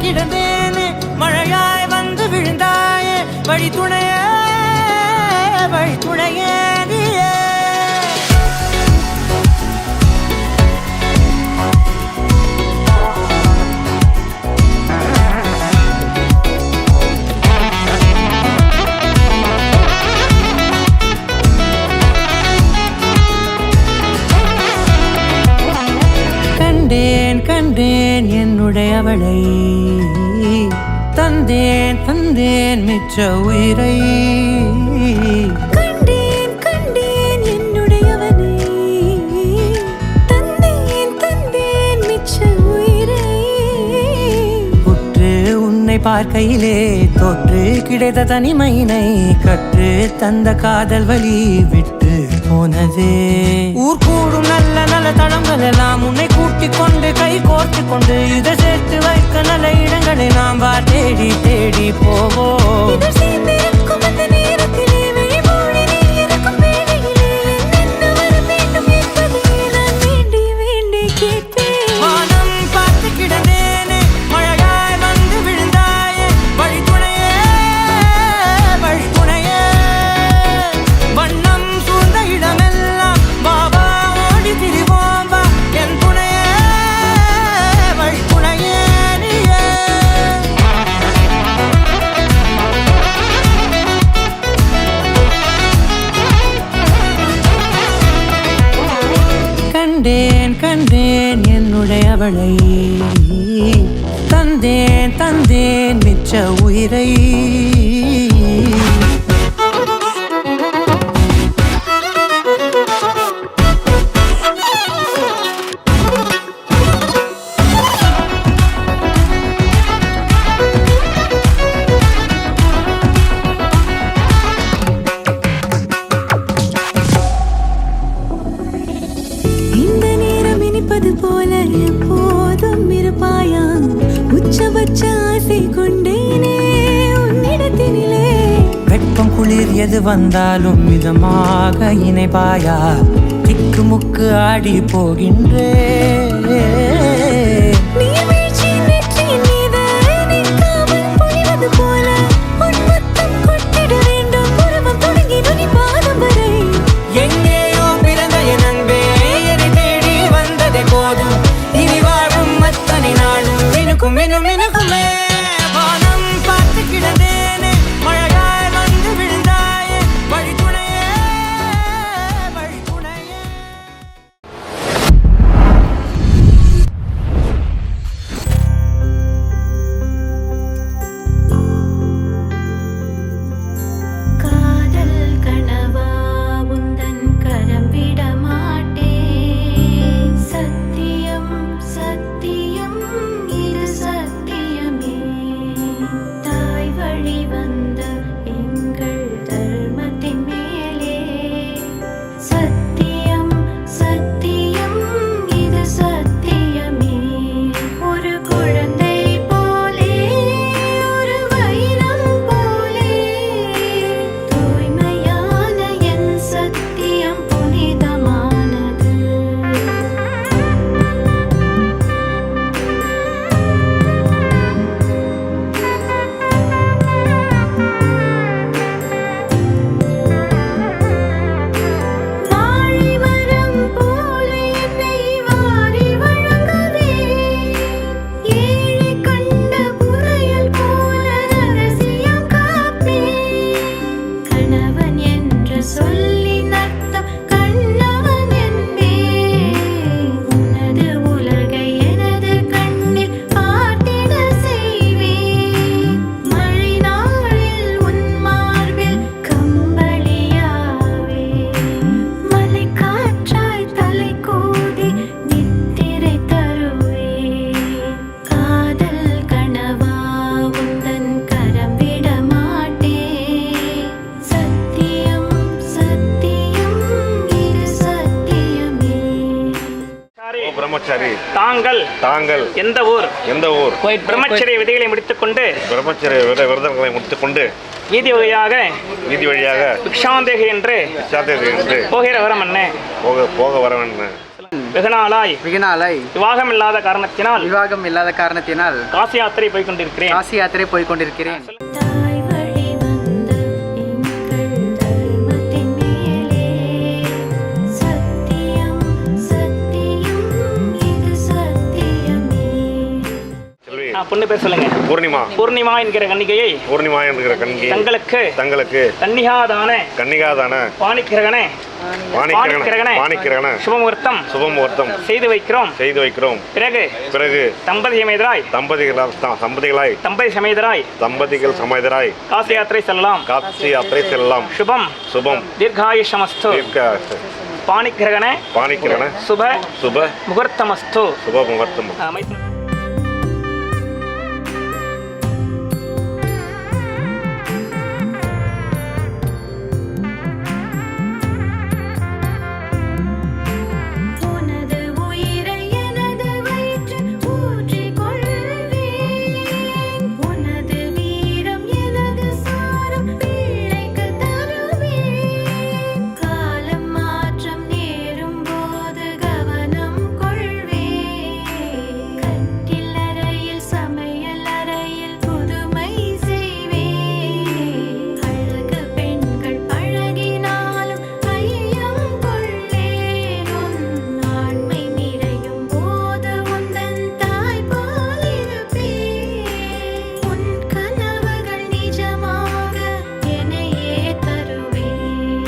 கிடந்தேனே மழையாய் வந்து விழுந்தாயே வழி துணையே நீயே கண்டேன் என்னுடையவளை தந்தேன் மிச்ச உயிரை கண்டேன் என்னுடையவனை தந்தேன் மிச்ச உயிரை உற்று உன்னை பார்க்கையிலே தொற்று கிடைத்த தனிமையினை கற்று தந்த காதல் வழி விட்டு போனதே ஊர் கூடும் நல்ல நல்ல தளங்கள் எல்லாம் உன்னை கூட்டிக் கொண்டு கை கோர்த்து கொண்டு இதை சேர்த்து வைக்க நல்ல இடங்களை நாம் வா தேடி தேடி போவோம் கண்டேன் என்னுடையவளை தந்தேன் மிச்ச உயிரை போல எப்போதும் இருப்பாயா உச்சபட்ச ஆசை கொண்டேனே உன்னிடத்தினிலே வெப்பம் குளிர் எது வந்தாலும் மிதமாக இணைப்பாயா திக்கு முக்கு ஆடி போகின்றே பிரம்மச்சாரி தாங்கள் எந்த ஊர் பிரம்மச்சரிய விதிகளை முடித்துக்கொண்டு விரதங்களை முடித்துக்கொண்டு வீதி வழியாக பிக்ஷாந்தேகி என்று போகிற வரம் என்ன போக வரம் என்ன வெகுநாளாய் வெகுநாளாய் விவாகம் இல்லாத காரணத்தினால் விவாகம் இல்லாத காரணத்தினால் காசி யாத்திரை போய் கொண்டிருக்கிறேன். காசி யாத்திரை போய் கொண்டிருக்கிறேன். தாய் வழி வந்த எங்கள் தர்மத்தின் மேலே சத்தியம் சத்தியம் இது சத்தியமே. செல்வி பொண்ணு பேர் சொல்லுங்க. பூர்ணிமா. பூர்ணிமா என்கிற கன்னிகையை பூர்ணிமா என்கிற கண்கி தங்களுக்கு கன்னிகாதான பாணிக்கிரகணே சுபமுகூர்த்தம் செய்து வைக்கிறோம். பிறகு தம்பதிகள் சமேதராய் காசி யாத்திரை செல்லலாம். சுபம் தீர்காயுஷமஸ்து. பாணிக்கிரகண சுப முகூர்த்தமஸ்து. உனது உயிரை எனது வயிற்றில் ஊற்றிக் கொள்வேன். உனது வீரம் எனது சாரம் பிள்ளைக்கு தருவேன். காலம் மாற்றம் நேரும் போது கவனம் கொள்வேன். கட்டில் அறையில் சமையல் அறையில் புதுமை செய்வேன். அழகு பெண்கள் பழகினாலும் ஐயம் கொள்ளேன். உன் ஆண்மை நிறையும் போது உந்தன் தாய் போல் இருப்பேன். உன் கனவுகள் நிஜமாக என்னையே தருவேன்.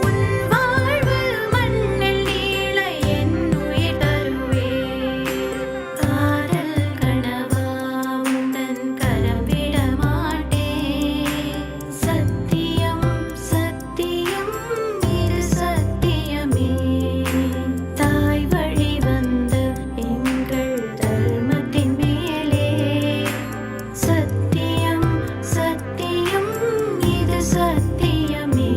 உன் வாழ்வு மண்ணில் நீள என் உயிர் தருவேன். காதல் கனவா உந்தன் கரம் விட மாட்டேன். சத்தியம் சத்தியம் இது சத்தியமே. தாய் வழி வந்த எங்கள் தர்மத்தின் மேலே சத்தியம் சத்தியம் இது சத்தியமே.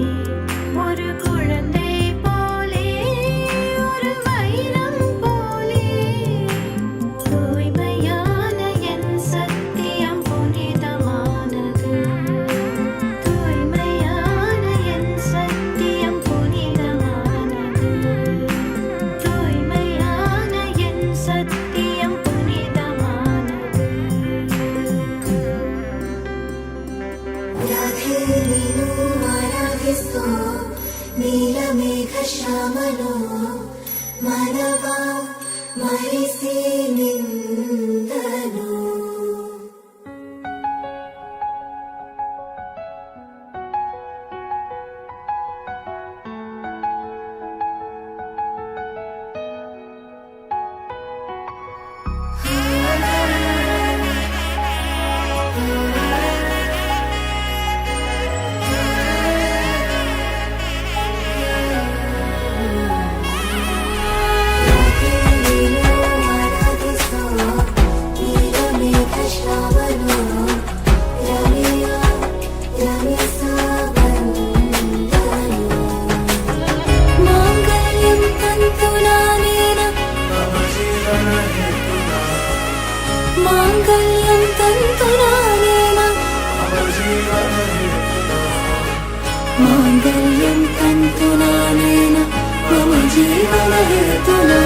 ஒரு குழந்தை போலே ஒரு வைரம் போலே தூய்மையான என் சத்தியம் புனிதமானது. தூய்மையான என் சத்தியம் புனிதமானது. தூய்மையான என் சத்தியம் புனிதமானது. ರಾಧೆ ನೀನು ಆರಾಧಿಸೋ ನೀಲಮೇಘ ಶ್ಯಾಮನೋ ಮನವ ಮರಿಸಿ ನಿಂದನು. माङ्गल्यं तन्तुनानेन माङ्गल्यं तन्तुनानेन मम जीवनहेतुना